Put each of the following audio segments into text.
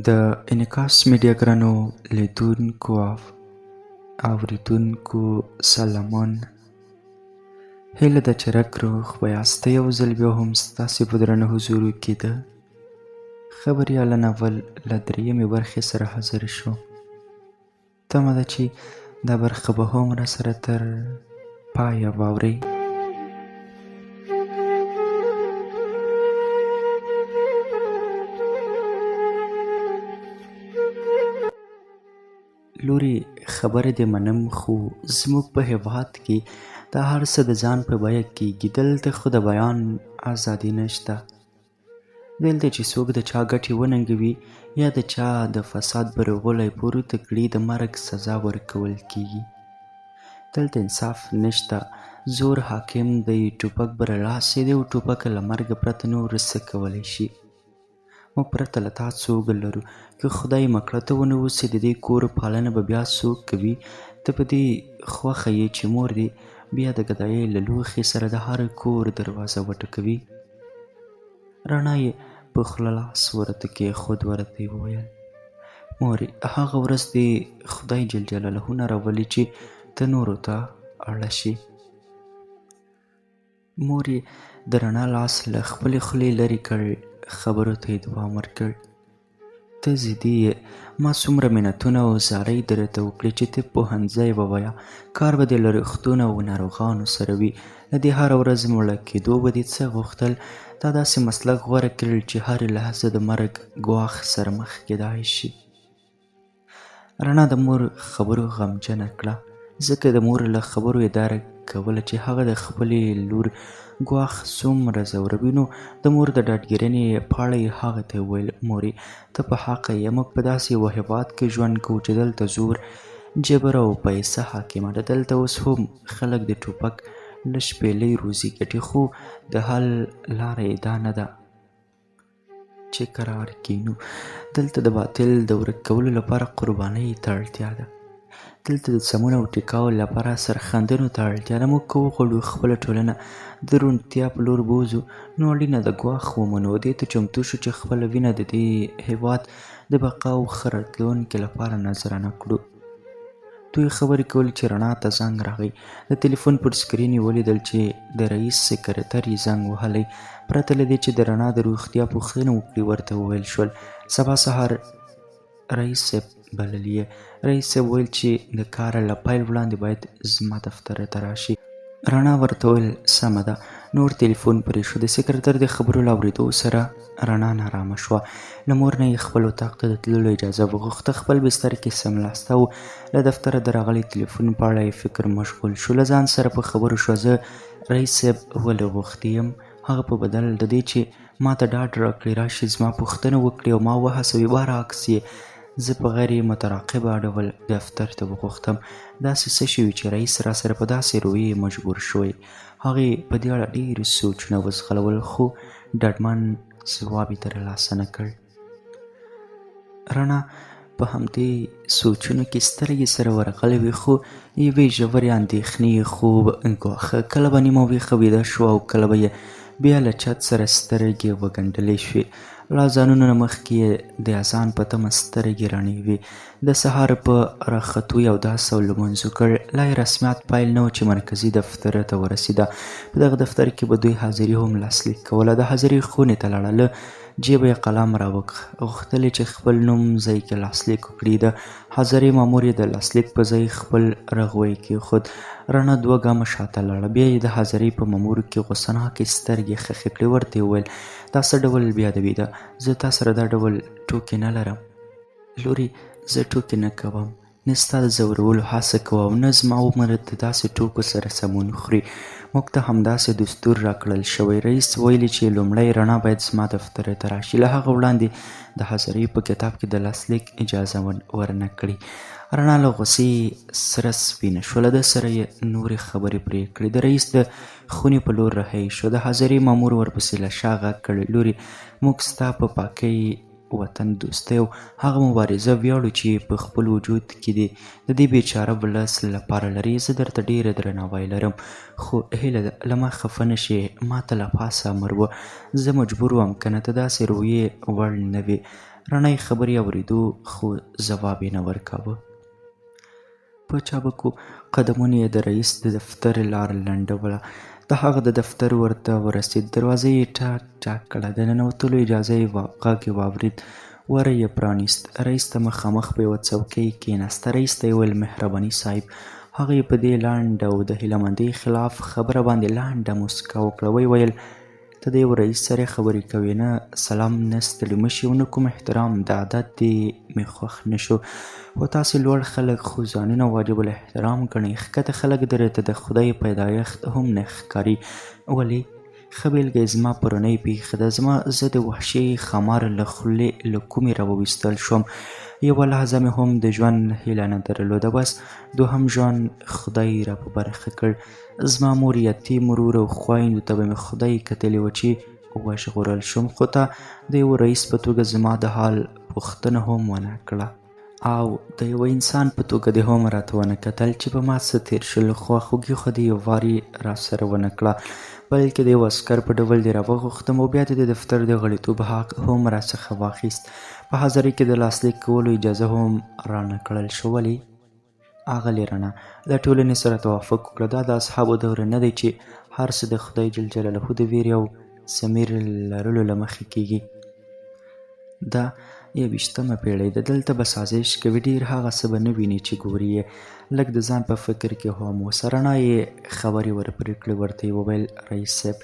د انعکاس میډیا ګرانو لیدونکو او اوریدونکو سلامون. هیله ده چې رګ روغ به یاست. یو ځل بیا هم ستاسې په درنه حضورو کې د خبریالان اول له درېیمې برخې سره حاضر شو. تمه ده چې دا برخه به هم راسره تر پایه واورئ. لورې خبره دې منم، خو زموږ په هېواد کې دا هر څه د ځان په بیه کېږي. دلته خو د بیان ازادي نشته. دلته چې څوک د چا ګټې وننګوي یا د چا د فساد برغولی پورته کړي د مرګ سزا ورکول کېږي. دلته انصاف نشته. زور حاکم دی، ټوپک برلاسې دی او ټوپک له مرګه پرته نور څه کولی شي. موږ پرته له تا څوک لرو. که خدای مکړه ته ونوسې د دې کور پالنه به بیا څوک کوي؟ ته په دې خوښه یې چې مور دې بیا د ګدایۍ له لوښي سره د هر کور دروازه وټکوي. رڼا یې په خوله لاس ورته کېښود، ورته یې وویل: مورې هغه ورځ دې خدای جل جلاله نه راولي چې ته نورو ته اړه شي. مور یې د رڼا لاس له خپلې خولې لرې کړ، خبرو ته یې دوام ورکړ: ته ضدي یې. ما څومره منتونه او زارۍ درته وکړې چې ته پوهنځی ووایه، کار به دې له روغتون او ناروغانو سره وي، له دې هره ورځ مړه کېدو به دې څه غوښتل؟ تا داسې مسلک غوره کړل چې هرې لحظه د مرګ ګواښ سره مخ کېدای شي. رڼا د مور خبرو غمجنه کړه، ځکه د مور له خبرو یې درک کوله چې هغه د خپلې لور ګواښ څومره ځوروي. نو د مور د ډاډګیرنې په اړه یې هغه ته وویل: مورې ته په حقه یې. موږ په داسې یوه هېواد کې ژوند کوو چې دلته زور، جبر او پیسه حاکمه ده. دلته اوس هم خلک د ټوپک له شپېلۍ روزي ګټي، خو د حل لاره یې دا نه ده چې کرار کینو. دلته د باطل د ورک کولو لپاره قربانۍ ته اړتیا ده. دلته د سمون او ټیکاو لپاره سرښندنو ته اړتیا ده. موږ که وغواړو خپله ټولنه د روڼتیا په لور بوځو، نو اړینه ده ګواښ ومنو، دې ته چمتو شو چې خپله وینه د دې هېواد د بقا او ښه راتلونکي لپاره نذرانه کړو. دوی خبرې کولې چې رڼا ته زنګ راغی. د تلیفون پر سکرین یې ولیدل چې د رئیس سکرتر یې زنګ وهلی. پرته له دې چې د رڼا د روغتیا پوښتنه وکړي، ورته وویل شول: سبا سهار رئیس صاحب بللی یې. رئیس صاحب ویل چې د کاره له پیل وړاندې باید زما دفتر ته راشي. رڼا ورته وویل: سمه ده. نور تلیفون پرې شو. د سکرتر د خبرو له اورېدو سره رڼا نارامه شوه. له مور نه یې خپل اطاق ته د تللو اجازه وغوښته. خپل بستر کې سملاسته او له دفتره د راغلي تلیفون په اړه یې فکر مشغول شو. له ځان سره په خبرو شو: زه رئیس صاحب ولې غوښتی یم؟ هغه په بدل د دې چې ما ته ډاډ راکړي، راشي زما پوښتنه وکړي او ما وهڅوي، برعکس یې زه په غیر متراقبه ډول دفتر ته وغوښتم. داسې څه شوي چې رئیس راسره په داسې رویې مجبور شوی. هغې په دې اړه ډېرې سوچونه وزغلول، خو ډاډمن ځواب یې ترلاسه نه کړ. رڼا په همدې سوچونو کې سترګې سره ورغلې وې، خو یوې ژورې اندېښنې یې خوب ګواښه. کله به نیمه ویښه ویده شوه او کله به یې بیا له چت سره سترګې وګنډلې شوې. له اذانونو نه مخکې یې د اذان په تمه سترګې رڼې وې. د سهار په راختو یې اودس او لمونځ وکړ. لا یې رسمیت پیل نه و چې مرکزي دفتر ته ورسېده. په دغه دفتر کې به دوی حاضري هم لاسلیک کوله. د حاضرۍ خونې ته لاړه. له جیبه یې قلم راوغوښتل چې خپل نوم ځای کې لاسلیک وکړي. د حاضرۍ مامور یې د لاسلیک په ځای خپل رغوی کېښود. رڼا 2 ګامه شاته لاړه. بیا یې د حاضرۍ په مامور کې غوسناکې سترګې خښې کړې. ورته یې وویل: دا څه ډول بیادبي ده؟ زه تا سره دا ډول ټوکې نه لرم. لورې زه ټوکې نه کوم، نه ستا د ځورولو هڅه کوم، نه زما عمر د داسې ټوکو سره سمون خوري. موږ ته همداسې دستور راکړل شوی. رئیس ویلي چې لومړی رڼا باید زما دفتر ته راشي، له هغه وړاندې د حاضرۍ په کتاب کې د لاسلیک اجازه ورنه کړي. رڼا له غوسې سره سپینه شوه. له ده سره یې نورې خبرې پرې کړې. د رئیس د خونې په لور رهي شو. د حاضرۍ مامور ورپسې له شا غږ کړ: لورې موږ ستا په پاکۍ، وطن دوستۍ او هغه مبارزه ویاړو چې په خپل وجود کې دې د دې بیچاره ولس لپاره لري. زه درته ډېره درناوی لرم، خو هیله ده له ما خفه نه شې. ما ته له پاسه امر و، زه مجبور وم، که نه ته داسې رویې وړ نه وې. رڼا یې خبرې اورېدو خو ځواب یې نه ورکاوه. په چابکو قدمونو یې د رئیس د دفتر لاره لنډوله. د هغه د دفتر ورته ورسېد. دروازه یې ټاک ټاک کړه. د ننوتلو اجازه یې غږ یې واورېد. وره یې پرانیست. رئیس ته مخامخ په یوه څوکۍ کېناسته. رئیس ته یې وویل مهرباني صاحب. هغه یې په دې لنډ او د هیلهمندۍ خلاف خبره باندې لنډه موسکا وکړه. ویې ویل ته د یو رئیس سره خبرې کوې، نه سلام نه ستړي مشي او نه کوم احترام. د عادت دې مې خوښ نه شو، خو تاسې لوړ خلک خو ځانونه واجب الاحترام ګڼئ. ښکته خلک درته د خدای پیدایښت هم نه ښکاري. ولې؟ ښه بېلګه یې زما پرونۍ پېښه ده. زه د وحشي ښامار له خولې له کومې راوویستل شوم. یوه لحظه مې هم د ژوند هیله نه درلوده. بس دوهم ژوند خدای را په برخه کړ. زما مور، یتیم ورور او خویندو ته به مې خدای کتلې وه چې وژغورل شوم، خو تا د یوه رئیس په توګه زما د حال پوښتنه هم ونه کړه، او د یوه انسان په توګه دې هم راته ونه کتل چې په ما څه تېر شول. خواخوږي خو دې یو وارې راسره ونه کړه، بلکې د یو عسکر په ډول دې راوغوښتم او بیا دې د دفتر د غړیتوب حق هم راڅخه واخیست. په حاضرۍ کې د لاسلیک کولو اجازه هم رانه کړل شو. ولې؟ اغلې رڼا له ټولنې سره توافق وکړه. دا د اصحابو دوره نه دی چې هر څه د خدای جل جلاله د ویرې او ضمیر لرلو له مخې کېږي. دا 21مه پیړۍ ده. دلته به سازش کوي. ډېر هغه څه به نه ویني چې ګوري یې. لږ د ځان په فکر کې هم اوسه. رڼا یې خبرې ورپرې کړې. ورته یې وویل رئیس صاحب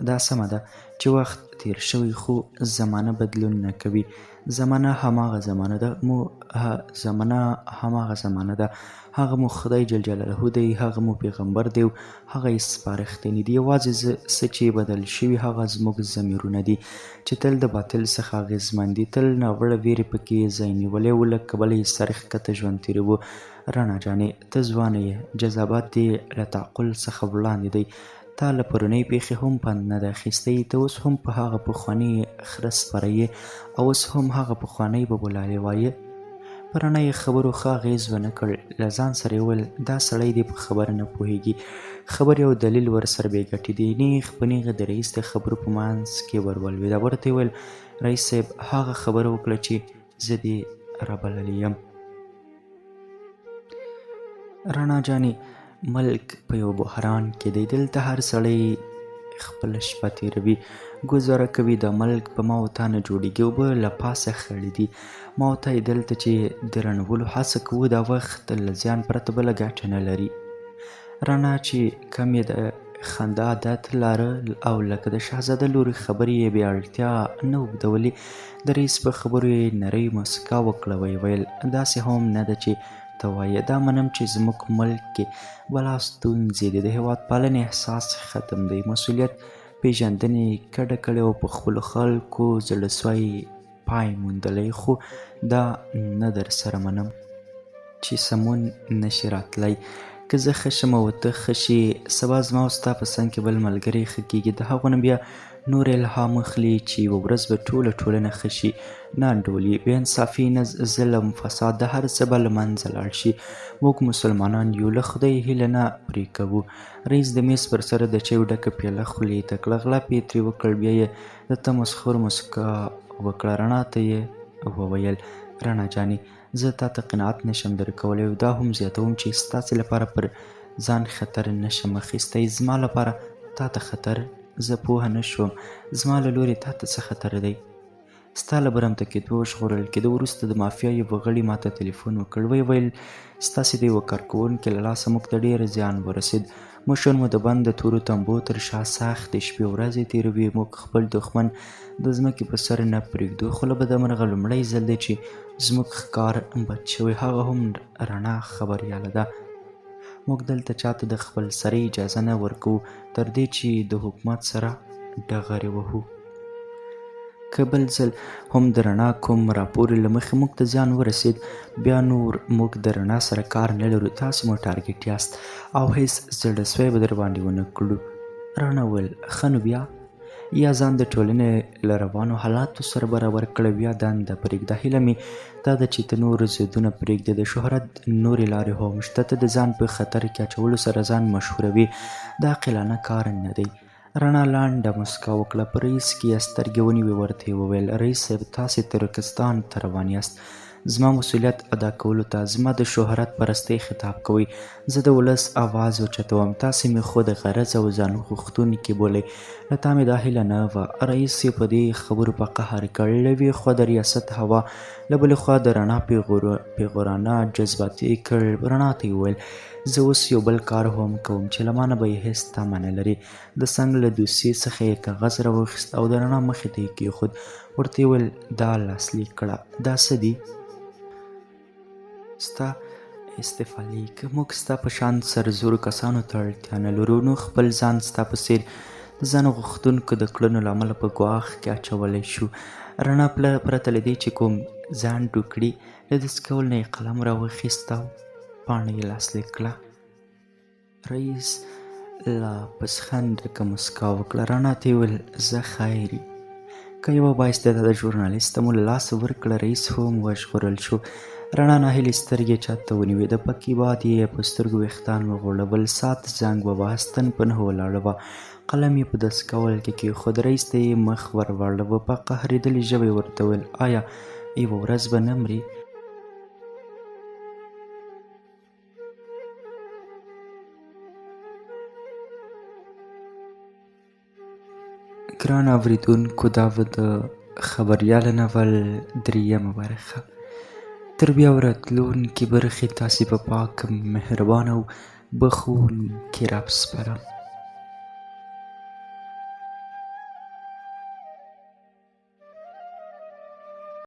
دا سمه ده چې وخت تیر شوی، خو زمانه بدلون نه کوي. زمانه هماغه زمانه ده. هغه مو خدای جل جلاله دی، هغه مو پیغمبر دی او هغه یې سپارښتنې دي. یوازې څه چې بدل شوي هغه زموږ ضمیرونه دي چې تل د باطل څخه اغېزمن دي. تل ناوړه ویرې پکې ځای نیولی و. له کبله یې سر ښکته ژوند تېروو. رڼا جانې ته ځوانه یې، جذابات دې له تعقل څخه وړاندې دی. تا له پرونۍ پیښې هم پند نه دی اخیستی. ته اوس هم په هغه پخواني خره سپره یې او اوس هم هغه پخوانۍ ببولالې وایې. په رڼا یې خبرو ښه اغېز ونه کړ. له ځان سره یې وویل دا سړی دې په خبره نه پوهېږي. خبرې او دلیل ورسره بې ګټې دي. نیغ په نیغه د رئیس د خبرو په منځ کې ورولوېده. ورته یې وویل رئیس صاحب هغه خبره وکړه چې زه دې رابللی یم. رڼا جانې ملک په یو بحران کې دی. دلته هر سړی خپله شپه تېروي، ګوزاره کوي. د ملک په ما او تا نه جوړېږي. اوبه له پاسه خړې دي. ما او تا یې دلته چې د رڼولو هڅه کوو دا وخت له زیان پرته بله ګټه نه لري. رڼا چې کم یې د خندا عادت لاره او لکه د شهزاده لورې خبرې یې بې اړتیا نه اوږدولې. د رئیس په خبرو یې نرۍ مسکا وکړه. ویې ویل داسې هم نه ده چې ته وایې. دا منم چې زموږ ملک کې بلا ستونزې دي. د هېواد پالنې احساس ختم دی. مسؤلیت پیژندنې کډه کړې او په خپلو خلکو زړهسوی پای موندلی. خو دا نه در سره منم چې سمون نشي راتلی. که زه ښه شم او ته ښه شې، سبا زما او ستا په څنګ کې بل ملګری ښه کېږي. د هغو نه بیا نور الهام اخلي چې یوه ورځ به ټوله ټولنه ښه شي. نه انډولي، بې انصافي، نه ظلم، فساد، د هر څه به له منځه لاړ شي. موږ مسلمانان یو، له خدای هیله نه پرې کوو. رئیس د میز پر سر د چایو ډکه پیاله خولې ته کړه. غلپ یې ترې وکړ. بیا یې د تمسخر مسکا وکړه. رڼا ته یې وویل رڼا جانې زه تا ته قناعت نشم درکولی او دا هم زیاتوم چې ستاسې لپاره پر ځان خطر نشم اخیستی. زما لپاره تا ته خطر؟ زه پوهه نه شوم. زما له لورې تا ته څه خطر دی؟ ستا له برمته کېدو او ژغورل کېدو وروسته د مافیا یوه غړي ما ته تلیفون وکړ. ویې ویل ستاسې د یوه کارکوونکي له لاسه موږ ته ډېر زیان ورسېد. مشر مو د بند د تورو تمبو تر شا سختې شپې ورځې تېروي. موږ خپل دښمن د ځمکې په سر نه پرېږدو. خو له بدمرغه لومړی ځل دی چې زموږ ښکار بد شوی. هغه هم رڼا خبریاله ده. موږ دلته چاته د خپل سرۍ اجازه نه ورکوو تر دې چې د حکومت سره ډغرې وهو. که بل ځل هم د رڼا کوم راپور له مخې موږ ته زیان ورسېد، بیا نور موږ د رڼا سره کار نه لرو. تاسې مو ټارګېټ یاست او هېڅ زړهسوی به در باندې ونه کړو. رڼا وویل ښه نو بیا یا ځان د ټولنې له روانو حالاتو سره برابر کړه، یا دنده پرېږده. هیله مې دا ده چې ته نور ضدونه پرېږدې. د شهرت نورې لارې هم شته. ته د ځان په خطر کې اچولو سره ځان مشهوروې. دا عاقلانه کار نه دی. رڼا لنډه موسکا وکړه، په رئیس کې یې سترګې ونیوې، ورته یې وویل: رئیس صاحب، تاسې ترکستان ته روان یاست، زما مسؤلیت ادا کولو ته زما د شهرت پرستۍ خطاب کوئ. زه د ولس آواز اوچتوم، تاسې مې خو د غرض او ځان غوښتونکي بولئ. له تا مې دا هیله نه وه. رئیس یې په دې خبرو په قهر کړ. له یوې خوا د ریاست هوا، له بلې خوا د رڼا پیغورانه جذباتي کړ. رڼا ته یې وویل: زه اوس یو بل کار هم کوم چې له ما نه به یې هېڅ تمه نه لري. د څنګ له دوسیې څخه یې کاغذ راواخیست او د رڼا مخې ته یې کېښود. ورته یې وویل: دا لاسلیک کړه. دا څه دي؟ ستا استعفا لیک. موږ ستا په شان سرزورو کسانو ته اړتیا نه لرو، نو خپل ځان ستا په څېر د ځان غوښتونکو د کړنو له امله په ګواښ کې اچولی شو. رڼا پرته له دې چې کوم ځنډ وکړي، له داسې کول نه یې قلم راواخیست او پاڼه یې لاسلیک کړه. رئیس لا پسخندرکه موسکا وکړه. رڼا ته یې وویل: زه خیر یم. که یوه بااستعداده ژورنالیسته مو له لاسه ورکړه. رئیس هم وژغورل شو. رڼا ناهیلې سترګې چت ته ونیوې. د پکې باد یې په سترګو ویښتان وغوړول. ساعت زنګ وواهه. ستن په نښه ولاړه وه. قلم یې په دستکول کې کېښود. رئیس ته یې مخ ور واړاوه. په قهرېدلې ژبه یې ورته وویل: آیا یوه ورځ به نه مرې؟ ګران اورېدونکو، دا به د خبریاله ناول 3مه برخه. تر بیا ورتلونکې برخې تاسې په پاک، مهربان او بخښونکي رب سپارم.